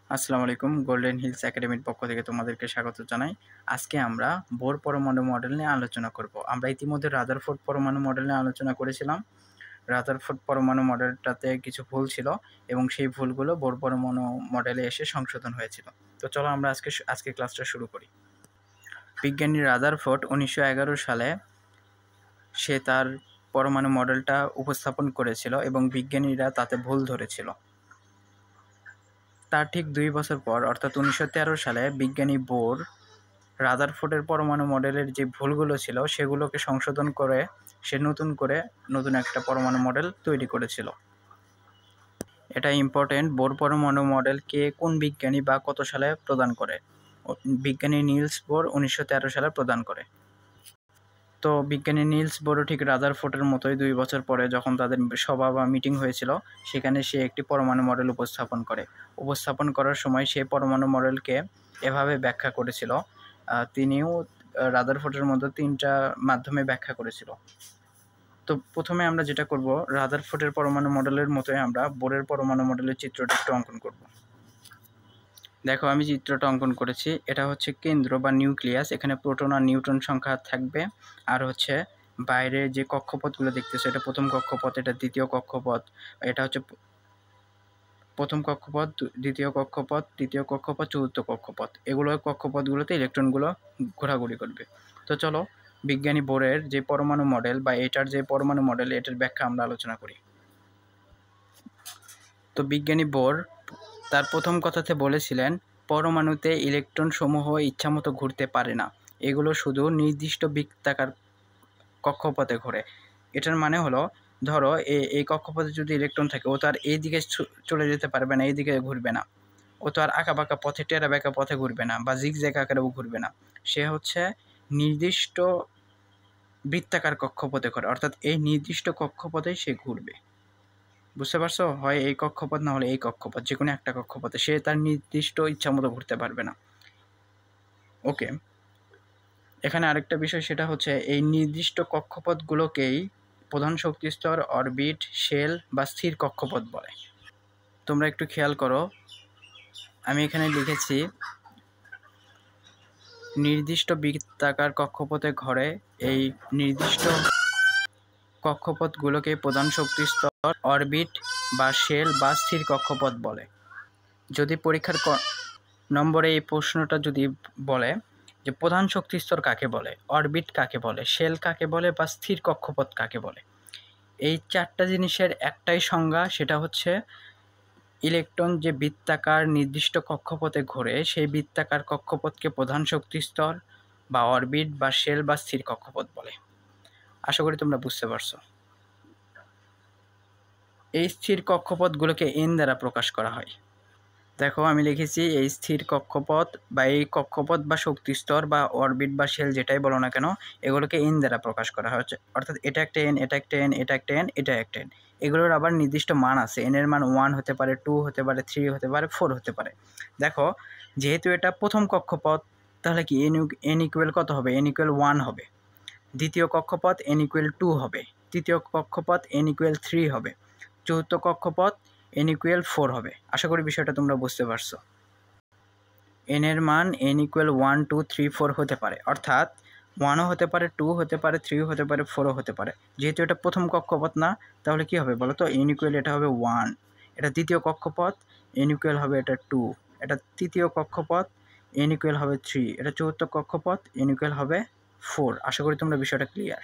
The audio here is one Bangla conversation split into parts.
আসসালামু আলাইকুম। গোল্ডেন হিলস একাডেমির পক্ষ থেকে তোমাদেরকে স্বাগত জানাই। আজকে আমরা বোর পরমাণু মডেল নিয়ে আলোচনা করব। আমরা ইতিমধ্যে রাদারফোর্ড পরমাণু মডেল নিয়ে আলোচনা করেছিলাম। রাদারফোর্ড পরমাণু মডেলটাতে কিছু ভুল ছিল এবং সেই ভুলগুলো বোর পরমাণু মডেলে এসে সংশোধন হয়েছিল। তো চলো আমরা আজকে ক্লাসটা শুরু করি। বিজ্ঞানী রাদারফোর্ড 1911 সালে সে তার পরমাণু মডেলটা উপস্থাপন করেছিল এবং বিজ্ঞানীরা তাতে ভুল ধরেছিল। তার ঠিক 2 বছর পর অর্থাৎ 1913 সালে বিজ্ঞানী বোর রাদারফোর্ডের পরমাণু মডেলের যে ভুলগুলো ছিল সেগুলোকে সংশোধন করে সে নতুন একটা পরমাণু মডেল তৈরি করেছিল। এটা ইম্পর্টেন্ট, বোর পরমাণু মডেল কে কোন বিজ্ঞানী বা কত সালে প্রদান করে? বিজ্ঞানী নিলস বোর 1913 সালে প্রদান করে। তো বিজ্ঞানী নিলস বোরও ঠিক রাদারফোর্ডের মতোই 2 বছর পরে যখন তাদের সভা বা মিটিং হয়েছিল সেখানে সে একটি পরমাণু মডেল উপস্থাপন করার সময় সে পরমাণু মডেলকে এভাবে ব্যাখ্যা করেছিল। তিনিও রাদারফোর্ডের মতো 3টা মাধ্যমে ব্যাখ্যা করেছিল। তো প্রথমে আমরা যেটা করব, রাদারফোর্ডের পরমাণু মডেলের মতোই আমরা বোরের পরমাণু মডেলের চিত্রটা একটু অঙ্কন করব। দেখো আমি চিত্রটা অঙ্কন করেছি। এটা হচ্ছে কেন্দ্র বা নিউক্লিয়াস। এখানে প্রোটন আর নিউট্রন সংখ্যা থাকবে। আর হচ্ছে বাইরে যে কক্ষপথগুলো দেখতেছো, এটা প্রথম কক্ষপথ, এটা দ্বিতীয় কক্ষপথ, এটা হচ্ছে প্রথম কক্ষপথ, দ্বিতীয় কক্ষপথ, তৃতীয় কক্ষপথ, চতুর্থ কক্ষপথ। এগুলো কক্ষপথগুলোতে ইলেকট্রনগুলো ঘোরাঘুরি করবে। তো চলো বিজ্ঞানী বোরের যে পরমাণু মডেল বা এটার যে পরমাণু মডেল এটার ব্যাখ্যা আমরা আলোচনা করি। তো বিজ্ঞানী বোর তার প্রথম কথাতে বলেছিলেন পরমাণুতে ইলেকট্রন সমূহ ইচ্ছামতো ঘুরতে পারে না, এগুলো শুধু নির্দিষ্ট বৃত্তাকার কক্ষপথে ঘোরে। এটার মানে হলো, ধরো এই কক্ষপথে যদি ইলেকট্রন থাকে ও তো আর এই দিকে চলে যেতে পারবে না, এই দিকে ঘুরবে না। ও তো আর আঁকা বাঁকা পথে, টেরা বেঁকা পথে ঘুরবে না বা জিগজ্যাগ আকারেও ঘুরবে না। সে হচ্ছে নির্দিষ্ট বৃত্তাকার কক্ষপথে ঘোরে, অর্থাৎ এই নির্দিষ্ট কক্ষপথেই সে ঘুরবে। বুঝতে পারছো? হয় এই কক্ষপথ না হলে এই কক্ষপথ, যে কোনো একটা কক্ষপথে সে তার নির্দিষ্ট ইচ্ছা মতো ঘুরতে পারবে না। ওকে, এখানে আরেকটা বিষয়, সেটা হচ্ছে এই নির্দিষ্ট কক্ষপথগুলোকেই প্রধান শক্তিস্তর, অরবিট, শেল বা স্থির কক্ষপথ বলে। তোমরা একটু খেয়াল করো, আমি এখানে লিখেছি নির্দিষ্ট বৃত্তাকার কক্ষপথে ঘোরে। এই নির্দিষ্ট কক্ষপথগুলোকে প্রধান শক্তিস্তর, অরবিট বা শেল বা স্থির কক্ষপথ বলে। যদি পরীক্ষার নম্বরে এই প্রশ্নটা যদি বলে যে প্রধান শক্তিস্তর কাকে বলে, অরবিট কাকে বলে, শেল কাকে বলে বা স্থির কক্ষপথ কাকে বলে, এই 4টা জিনিসের একটাই সংজ্ঞা, সেটা হচ্ছে ইলেকট্রন যে বৃত্তাকার নির্দিষ্ট কক্ষপথে ঘোরে সেই বৃত্তাকার কক্ষপথকে প্রধান শক্তিস্তর বা অরবিট বা শেল বা স্থির কক্ষপথ বলে। আশা করি তোমরা বুঝতে পারছো। এই স্থির কক্ষপথগুলোকে এন দ্বারা প্রকাশ করা হয়। দেখো আমি লিখেছি এই স্থির কক্ষপথ বা এই কক্ষপথ বা শক্তিস্তর বা অরবিট বা শেল যেটাই বলো না কেন, এগুলোকে এন দ্বারা প্রকাশ করা হচ্ছে। অর্থাৎ এটা একটা এন, এটা একটা এন, এটা একটা এন, এটা একটা এন। এগুলোর আবার নির্দিষ্ট মান আছে। এন এর মান 1 হতে পারে, 2 হতে পারে, 3 হতে পারে, 4 হতে পারে। দেখো যেহেতু এটা প্রথম কক্ষপথ, তাহলে কি এন ইকুয়াল কত হবে? এন ইকুয়াল 1 হবে। দ্বিতীয় কক্ষপথ এন ইকুয়াল 2 হবে। তৃতীয় কক্ষপথ এন ইকুয়াল 3 হবে। চতুর্থ কক্ষপথ এন ইকুয়াল 4 হবে। আশা করি বিষয়টা তোমরা বুঝতে পারছো। এন এর মান এন ইকুয়াল 1, 2, 3, 4 হতে পারে, অর্থাৎ 1ও হতে পারে, 2 হতে পারে, 3 হতে পারে, 4ও হতে পারে। যেহেতু এটা প্রথম কক্ষপথ না, তাহলে কি হবে বলো তো? এন ইকুয়াল এটা হবে 1, এটা দ্বিতীয় কক্ষপথ, এন ইকুয়াল হবে এটা 2, এটা তৃতীয় কক্ষপথ, এন ইকুয়াল হবে 3, এটা চতুর্থ কক্ষপথ, এন ইকুয়াল হবে 4। আশা করি তোমরা বিষয়টা ক্লিয়ার।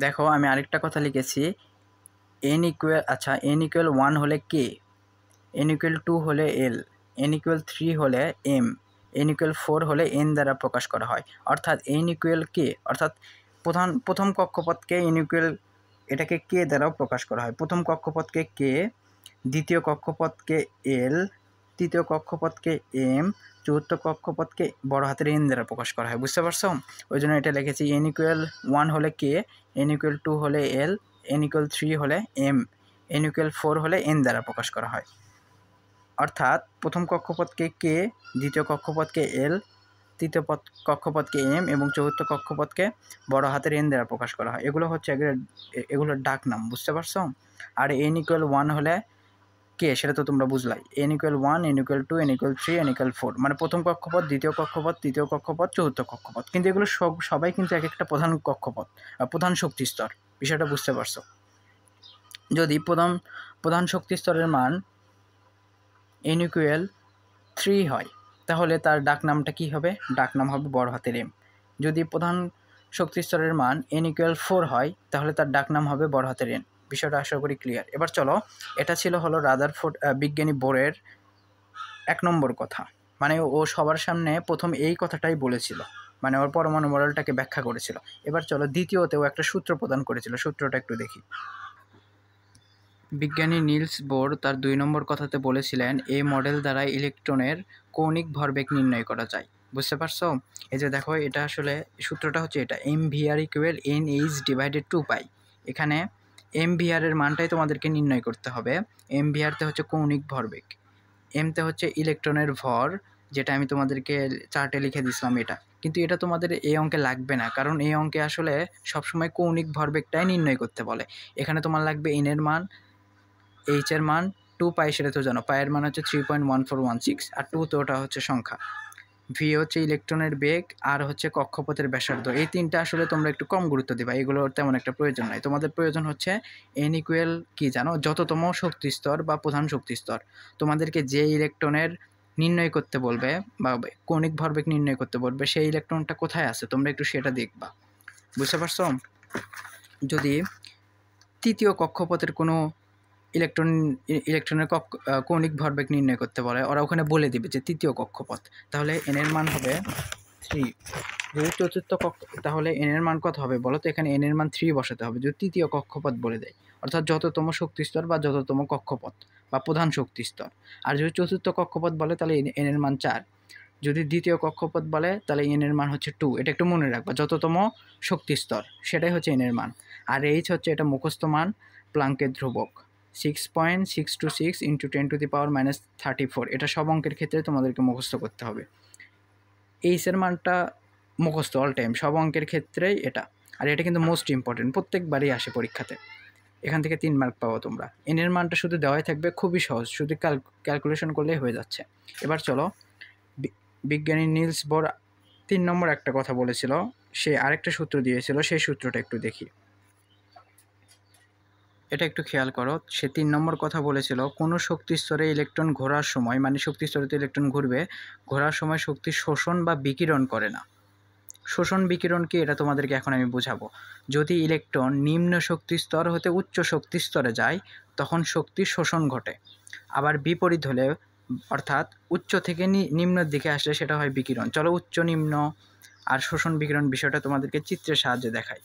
দেখো আমি আরেকটা কথা লিখেছি, এন ইকুয়াল 1 হলে কে, এন ইকুয়াল 2 হলে এল, এন ইকুয়াল 3 হলে এম, এন ইকুয়াল 4 হলে এন দ্বারা প্রকাশ করা হয়। অর্থাৎ এন ইকুয়াল কে, অর্থাৎ প্রথম কক্ষপথকে এন ইকুয়াল এটাকে কে দ্বারাও প্রকাশ করা হয়। প্রথম কক্ষপথকে কে, দ্বিতীয় কক্ষপথকে এল, তৃতীয় কক্ষপথকে এম, চতুর্থ কক্ষপথকে বড় হাতের এন দ্বারা প্রকাশ করা হয়। বুঝতে পারছো? ওই জন্য এটা লিখেছি এন ইকুয়াল 1 হলে কে, এন ইকুয়াল 2 হলে এল, এন ইকুয়াল 3 হলে এম, এন ইকুয়াল 4 হলে এন দ্বারা প্রকাশ করা হয়। অর্থাৎ প্রথম কক্ষপথকে কে, দ্বিতীয় কক্ষপথকে এল, তৃতীয় কক্ষপথকে এম এবং চতুর্থ কক্ষপথকে বড় হাতের এন দ্বারা প্রকাশ করা হয়। এগুলো হচ্ছে এগুলোর ডাক নাম। বুঝতে পারছো? আর এন ইকুয়াল 1 হলে কে সেটা তো তোমরা বুঝলাই। n=1, n=2, n=3, n=4, মানে প্রথম কক্ষপথ, দ্বিতীয় কক্ষপথ, তৃতীয় কক্ষপথ, চতুর্থ কক্ষপথ। কিন্তু এগুলো সবাই কিন্তু এক একটা প্রধান কক্ষপথ, প্রধান শক্তি স্তর। বিষয়টা বুঝতে পারছো? যদি প্রধান শক্তি স্তরের মান n=3 হয়, তাহলে তার ডাকনামটা কী হবে? ডাকনাম হবে বড় হাতের M। যদি প্রধান শক্তি স্তরের মান n=4 হয়, তাহলে তার ডাকনাম হবে বড় হাতের N। বিষয়টা আশা করি ক্লিয়ার। এবার চলো, এটা ছিল হলো রাদারফোর্ড বিজ্ঞানী বোরের 1 নম্বর কথা। মানে ও সবার সামনে প্রথম এই কথাটাই বলেছিল, মানে ওর পরমাণু মডেলটাকে ব্যাখ্যা করেছিল। এবার চলো দ্বিতীয়তেও একটা সূত্র প্রদান করেছিল, সূত্রটা একটু দেখি। বিজ্ঞানী নিলস বোর তার 2 নম্বর কথাতে বলেছিলেন, এই মডেল দ্বারা ইলেকট্রনের কৌণিক ভরবেগ নির্ণয় করা যায়। বুঝতে পারছো? এই যে দেখো, এটা আসলে সূত্রটা হচ্ছে এটা, mvr=nh/2π। এখানে mvr এর মানটাই তোমাদেরকে নির্ণয় করতে হবে। mvr-তে হচ্ছে কৌণিক ভরবেগ, m-তে হচ্ছে ইলেকট্রনের ভর, যেটা আমি তোমাদেরকে চার্টে লিখে দিয়েছিলাম এটা। কিন্তু এটা তোমাদের এই অঙ্কে লাগবে না, কারণ এই অঙ্কে আসলে সবসময় কৌণিক ভরবেগটাই নির্ণয় করতে বলে। এখানে তোমার লাগবে n এর মান, h এর মান, 2π সেটা তো জানো, পায়ের মান হচ্ছে 3.1416, আর 2 তো ওটা হচ্ছে সংখ্যা, v হচ্ছে ইলেকট্রনের বেগ, আর হচ্ছে কক্ষপথের ব্যাসার্ধ। এই তিনটা আসলে তোমরা একটু কম গুরুত্ব দিবা, এগুলোর তেমন একটা প্রয়োজন নাই। তোমাদের প্রয়োজন হচ্ছে n= কি জানো, যততম শক্তি স্তর বা প্রধান শক্তি স্তর। তোমাদেরকে যে ইলেকট্রনের নির্ণয় করতে বলবে বা কৌণিক ভরবেগ নির্ণয় করতে বলবে, সেই ইলেকট্রনটা কোথায় আছে তোমরা একটু সেটা দেখবা। বুঝতে পারছো? যদি তৃতীয় কক্ষপথের কোনো ইলেকট্রনের কৌণিক ভরবেগ নির্ণয় করতে বলে, ওরা ওখানে বলে দিবে যে তৃতীয় কক্ষপথ, তাহলে n এর মান হবে 3। যদি চতুর্থ তাহলে n এর মান কত হবে বলো তো? এখানে n এর মান 3 বসাতে হবে যদি তৃতীয় কক্ষপথ বলে দেয়, অর্থাৎ যততম শক্তি স্তর বা যততম কক্ষপথ বা প্রধান শক্তি স্তর। আর যদি চতুর্থ কক্ষপথ বলে তাহলে n এর মান 4। যদি দ্বিতীয় কক্ষপথ বলে তাহলে n এর মান হচ্ছে 2। এটা একটু মনে রাখবা, যততম শক্তি স্তর সেটাই হচ্ছে n এর মান। আর h হচ্ছে এটা মুখস্থ মান, প্লাঙ্কের ধ্রুবক 6.626 × 10⁻34। এটা সব অঙ্কের ক্ষেত্রে তোমাদেরকে মুখস্থ করতে হবে। এইচ এর মানটা মুখস্থ অল টাইম, সব অঙ্কের ক্ষেত্রেই এটা। আর এটা কিন্তু মোস্ট ইম্পর্টেন্ট, প্রত্যেকবারই আসে পরীক্ষাতে, এখান থেকে 3 মার্ক পাবো তোমরা। এন এর মানটা শুধু দেওয়াই থাকবে, খুবই সহজ, শুধু ক্যালকুলেশন করলেই হয়ে যাচ্ছে। এবার চলো, বিজ্ঞানী নিলস বোর 3 নম্বর একটা কথা বলেছিল, সে আরেকটা সূত্র দিয়েছিল, সেই সূত্রটা একটু দেখি। এটা একটু খেয়াল করো, সে 3 নম্বর কথা বলেছিল, কোনো শক্তি স্তরে ইলেকট্রন ঘোরার সময়, মানে শক্তি স্তরে তো ইলেকট্রন ঘুরবে, ঘোরার সময় শক্তি শোষণ বা বিকিরণ করে না। শোষণ বিকিরণ কি, এটা তোমাদেরকে এখন আমি বোঝাবো। যদি ইলেকট্রন নিম্ন শক্তি স্তর হতে উচ্চ শক্তি স্তরে যায়, তখন শক্তি শোষণ ঘটে। আবার বিপরীত হলে, অর্থাৎ উচ্চ থেকে নিম্নের দিকে আসলে সেটা হয় বিকিরণ। চলো উচ্চ নিম্ন আর শোষণ বিকিরণ বিষয়টা তোমাদেরকে চিত্রের সাহায্যে দেখাই।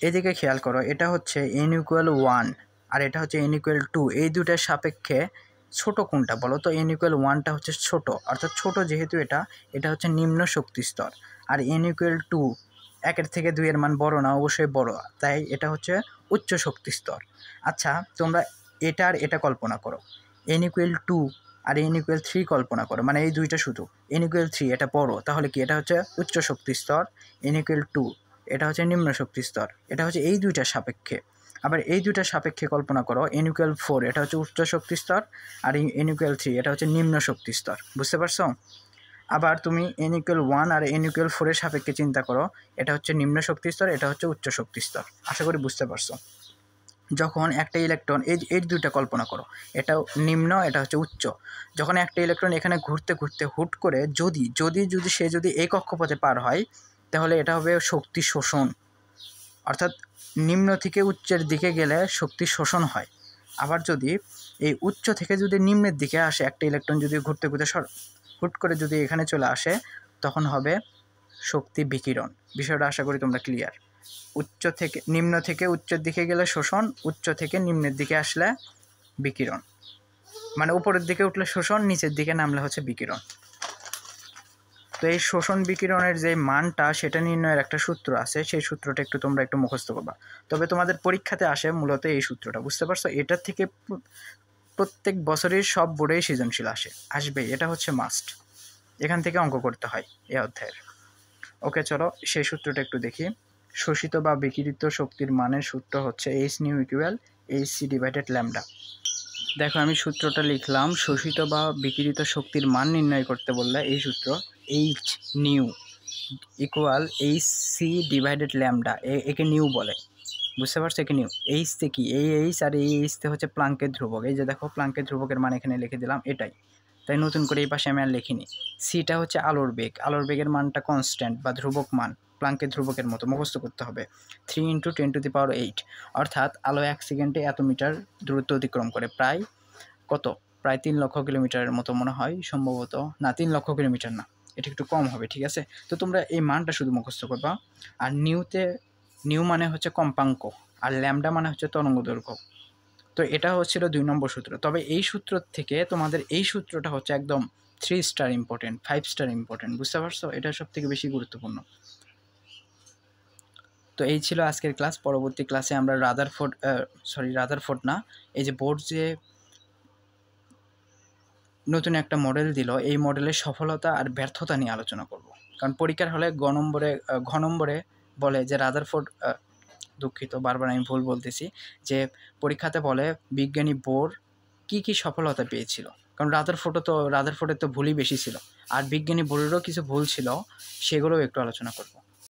এদিকে খেয়াল করো, এটা হচ্ছে n=1 আর এটা হচ্ছে n=2। এই দুটার সাপেক্ষে ছোট কোনটা বলো তো? n=1টা হচ্ছে ছোট, অর্থাৎ ছোট যেহেতু এটা হচ্ছে নিম্ন শক্তি স্তর। আর n=2, 1-এর থেকে 2-এর মান বড় না, অবশ্যই বড়, তাই এটা হচ্ছে উচ্চ শক্তি স্তর। আচ্ছা, তোমরা এটা আর এটা কল্পনা করো, n=2 আর n=3 কল্পনা করো, মানে এই দুইটা শুধু। n=3 এটা বড়, তাহলে কি এটা হচ্ছে উচ্চ শক্তি স্তর, n=2 এটা হচ্ছে নিম্ন শক্তি স্তর। এটা হচ্ছে এই দুইটার সাপেক্ষে। আবার এই দুইটার সাপেক্ষে কল্পনা করো, n=4 এটা হচ্ছে উচ্চ শক্তি স্তর, আর n=3 এটা হচ্ছে নিম্ন শক্তি স্তর। বুঝতে পারছো? আবার তুমি n=1 আর n=4 এর সাপেক্ষে চিন্তা করো, এটা হচ্ছে নিম্ন শক্তি স্তর, এটা হচ্ছে উচ্চ শক্তি স্তর। আশা করি বুঝতে পারছো। যখন একটা ইলেকট্রন, এই দুইটা কল্পনা করো, এটা নিম্ন, এটা হচ্ছে উচ্চ। যখন একটা ইলেকট্রন এখানে ঘুরতে ঘুরতে হুট করে সে যদি এই কক্ষপথে পার হয়, তাহলে এটা হবে শক্তি শোষণ, অর্থাৎ নিম্ন থেকে উচ্চের দিকে গেলে শক্তি শোষণ হয়। আবার যদি এই উচ্চ থেকে যদি নিম্নের দিকে আসে, একটা ইলেকট্রন যদি ঘুরতে ঘুরতে হুট করে যদি এখানে চলে আসে, তখন হবে শক্তি বিকিরণ। বিষয়টা আশা করি তোমরা ক্লিয়ার। নিম্ন থেকে উচ্চের দিকে গেলে শোষণ, উচ্চ থেকে নিম্নের দিকে আসলে বিকিরণ, মানে উপরের দিকে উঠলে শোষণ, নিচের দিকে নামলে হচ্ছে বিকিরণ। তো এই শোষণ বিকিরণের যে মানটা, সেটা নির্ণয়ের একটা সূত্র আছে, সেই সূত্রটা তোমরা একটু মুখস্থ করবা। তবে তোমাদের পরীক্ষাতে আসে মূলত এই সূত্রটা, বুঝতে পারছো? এটার থেকে প্রত্যেক বছরের সব বোর্ডেই সৃজনশীল আসবে, এটা হচ্ছে মাস্ট, এখান থেকে অঙ্ক করতে হয় এই অধ্যায়ের। ওকে, চলো সেই সূত্রটা একটু দেখি। শোষিত বা বিকিরিত শক্তির মানের সূত্র হচ্ছে H এইচসি ডিভাইডেড ল্যামডা। দেখো আমি সূত্রটা লিখলাম, শোষিত বা বিকিরিত শক্তির মান নির্ণয় করতে বললে এই সূত্র H nu equal H C divided lambda, একে নিউ বলে, বুঝতে পারছো? একে নিউ। এইচতে কি, এই এইচ আর এই এইচতে হচ্ছে প্লাঙ্কের ধ্রুবক। এই যে দেখো প্লাঙ্কের ধ্রুবকের মান এখানে লিখে দিলাম, এটাই, তাই নতুন করে এই পাশে আমি আর লিখিনি। সিটা হচ্ছে আলোর বেগ, আলোর বেগের মানটা কনস্ট্যান্ট বা ধ্রুবক মান, প্লাঙ্কের ধ্রুবকের মতো মুখস্থ করতে হবে, 3 × 10⁸, অর্থাৎ আলো 1 সেকেন্ডে এত মিটার দূরত্ব অতিক্রম করে, প্রায় কত, প্রায় 3 লক্ষ কিলোমিটারের মতো মনে হয় সম্ভবত, না 3 লক্ষ কিলোমিটার না, এটা একটু কম হবে, ঠিক আছে? তো তোমরা এই মানটা শুধু মুখস্থ করবা। আর নিউ মানে হচ্ছে কম্পাঙ্ক, আর ল্যামডা মানে হচ্ছে তরঙ্গ দৈর্ঘ্য। তো এটা হচ্ছিল 2 নম্বর সূত্র। তবে এই সূত্র থেকে তোমাদের এই সূত্রটা হচ্ছে একদম 3 স্টার ইম্পর্টেন্ট, 5 স্টার ইম্পর্টেন্ট, বুঝতে পারছো? এটা সব থেকে বেশি গুরুত্বপূর্ণ। তো এই ছিল আজকের ক্লাস। পরবর্তী ক্লাসে আমরা রাদারফোর্ড না, এই যে বোর যে নতুন একটা মডেল দিল, এই মডেলের সফলতা আর ব্যর্থতা নিয়ে আলোচনা করব। কারণ পরীক্ষার হলে ঘ নম্বরে বলে যে রাদারফোর্ড, দুঃখিত বারবার আমি ভুল বলতেছি, যে পরীক্ষাতে বলে বিজ্ঞানী বোর কি সফলতা পেয়েছিল। কারণ রাদারফোর্ডের তো ভুলই বেশি ছিল, আর বিজ্ঞানী বোরেরও কিছু ভুল ছিল, সেগুলোও একটু আলোচনা করব।